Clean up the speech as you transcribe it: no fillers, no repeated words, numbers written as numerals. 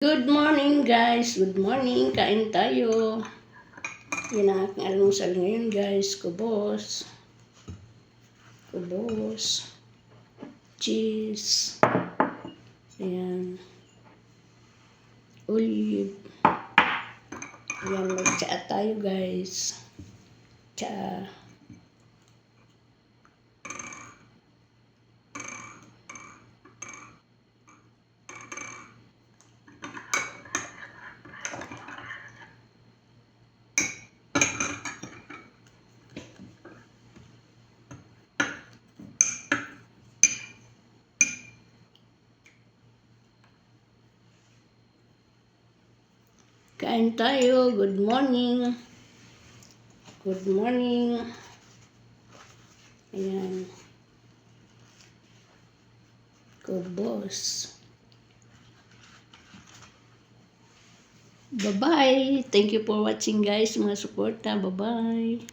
Good morning guys, good morning, kain tayo. Yan ang aking almusal ngayon guys, kubos, cheese, ayan, olive, ayan, magtsaa tayo guys, tsaa. Kain tayo, good morning. Good morning. Ayan. Kubos. Bye-bye. Thank you for watching guys, mga suporta. Bye-bye.